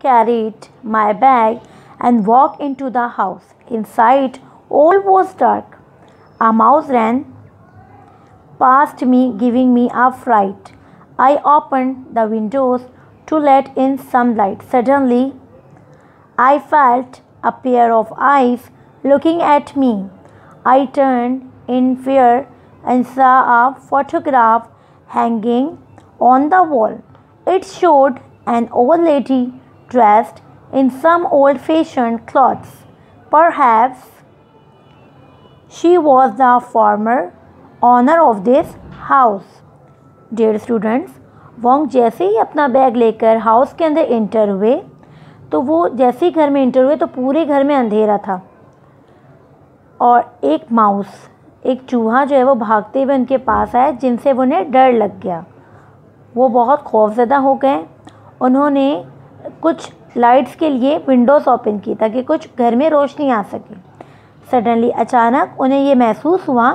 carried my bag and walked into the house. Inside, all was dark. A mouse ran past me, giving me a fright. I opened the windows to let in some light. Suddenly, I felt a pair of eyes looking at me. I turned in fear and saw a photograph hanging on the wall. It showed an old lady dressed in some old fashioned clothes. Perhaps she was the former owner of this house. Dear students, Wong जैसे ही अपना bag लेकर house के अंदर enter हुए तो वो जैसे ही घर में एंटर हुए तो पूरे घर में अंधेरा था और एक माउस, एक चूहा जो है वो भागते हुए उनके पास आया, जिनसे उन्हें डर लग गया। वो बहुत खौफजदा हो गए। उन्होंने कुछ लाइट्स के लिए विंडोज़ ओपन की ताकि कुछ घर में रोशनी आ सके। सडनली अचानक उन्हें ये महसूस हुआ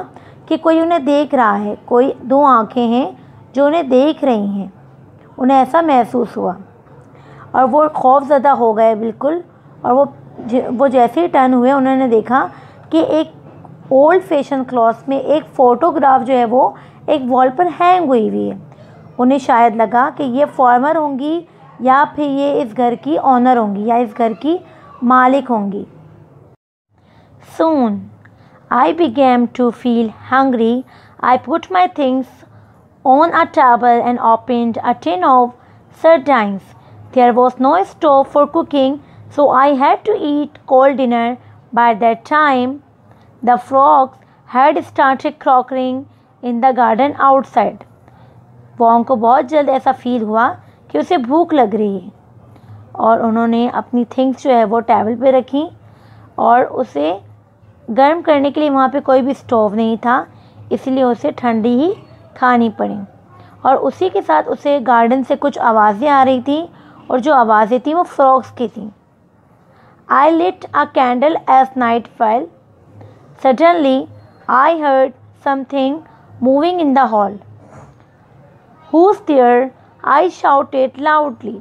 कि कोई उन्हें देख रहा है, कोई दो आँखें हैं जो उन्हें देख रही हैं। उन्हें ऐसा महसूस हुआ और वो खौफजदा हो गए बिल्कुल। और वो जैसे ही टर्न हुए उन्होंने देखा कि एक ओल्ड फैशन क्लॉथ में एक फ़ोटोग्राफ जो है वो एक वॉल पर हैंग हुई है। उन्हें शायद लगा कि ये फॉर्मर होंगी या फिर ये इस घर की ऑनर होंगी या इस घर की मालिक होंगी। Soon I began to feel hungry. I put my things on a table and opened a tin of sardines. There was no stove for cooking, so I had to eat cold dinner. By that time, the frogs had started croaking in the garden outside. Wong को बहुत जल्द ऐसा feel हुआ कि उसे भूख लग रही है और उन्होंने अपनी थिंग्स जो है वो टेबल पे रखी और उसे गर्म करने के लिए वहाँ पे कोई भी स्टोव नहीं था, इसलिए उसे ठंडी ही खानी पड़ी। और उसी के साथ उसे गार्डन से कुछ आवाज़ें आ रही थी और जो आवाज़ें थी वो फ्रॉग्स की थी। I lit a candle as night fell. Suddenly, I heard something moving in the hall. Who's there? I shouted loudly.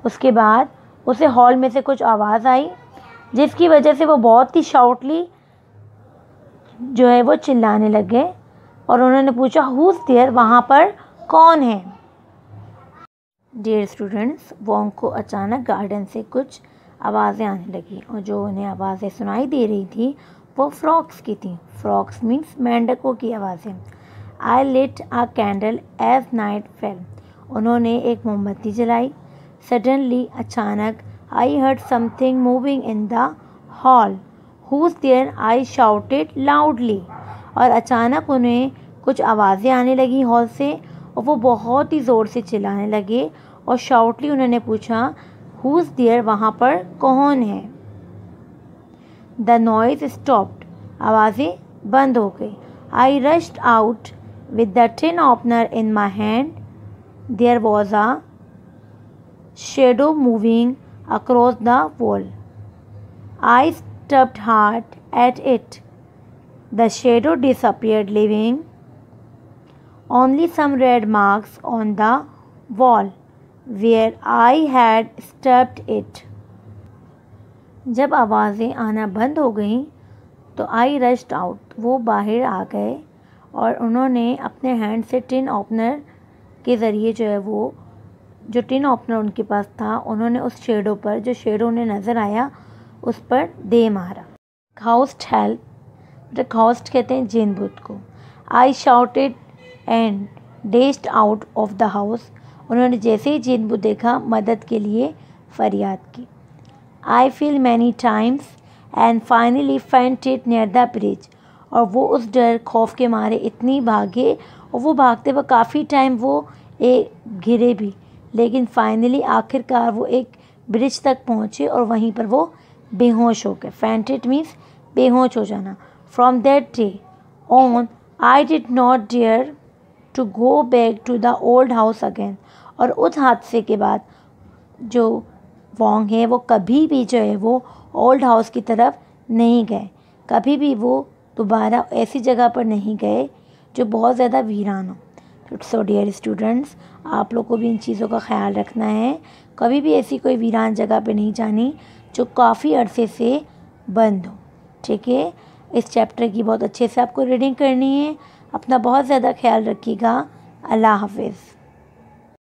उसके बाद उसे हॉल में से कुछ आवाज़ आई जिसकी वजह से वो बहुत ही शाउटली जो है वो चिल्लाने लगे और उन्होंने पूछा Who's there? वहाँ पर कौन है? डियर स्टूडेंट्स, वोंग को अचानक गार्डन से कुछ आवाज़ें आने लगी और जो उन्हें आवाज़ें सुनाई दे रही थी वो फ्रॉग्स की थी। फ्रॉग्स मीन्स मेंढकों की आवाज़ें। I lit a candle as night fell. उन्होंने एक मोमबत्ती जलाई। सडनली अचानक I heard something moving in the hall. Who's there? I shouted loudly. और अचानक उन्हें कुछ आवाज़ें आने लगी हॉल से और वो बहुत ही ज़ोर से चिल्लाने लगे और शाउटली उन्होंने पूछा हुज देयर? वहाँ पर कौन है? The noise stopped. आवाज़ें बंद हो गई। I rushed out with the tin opener in my hand. There was a shadow moving across the wall. I stabbed hard at it. The shadow disappeared, leaving only some red marks on the wall where I had stabbed it. जब आवाज़ें आना बंद हो गईं तो आई rushed out, वो बाहर आ गए और उन्होंने अपने हैंड से टिन ओपनर के ज़रिए जो है वो जो टिन ओपनर उनके पास था उन्होंने उस शेडो पर, जो शेडो उन्हें नज़र आया उस पर दे मारा। घाउस्ट हेल्प, द घाउस्ट कहते हैं जिन भूत को। I shouted and dashed out of the house. उन्होंने जैसे ही जिन भूत देखा मदद के लिए फरियाद की। I feel many times and finally fainted near the bridge. और वो उस डर खौफ के मारे इतनी भागे और वो भागते हुए काफ़ी टाइम वो गिरे भी, लेकिन फाइनली आखिरकार वो एक ब्रिज तक पहुँचे और वहीं पर वो बेहोश हो गए। फेंटेड मीन्स बेहोश हो जाना। From that day on I did not dare to go back to the old house again. और उस हादसे के बाद जो वोंग है वो कभी भी जो है वो ओल्ड हाउस की तरफ नहीं गए, कभी भी वो दोबारा ऐसी जगह पर नहीं गए जो बहुत ज़्यादा वीरान हो। सो डियर स्टूडेंट्स, आप लोग को भी इन चीज़ों का ख्याल रखना है। कभी भी ऐसी कोई वीरान जगह पे नहीं जानी जो काफ़ी अरसे से बंद हो। ठीक है, इस चैप्टर की बहुत अच्छे से आपको रीडिंग करनी है। अपना बहुत ज़्यादा ख्याल रखिएगा। अल्लाह हाफिज़।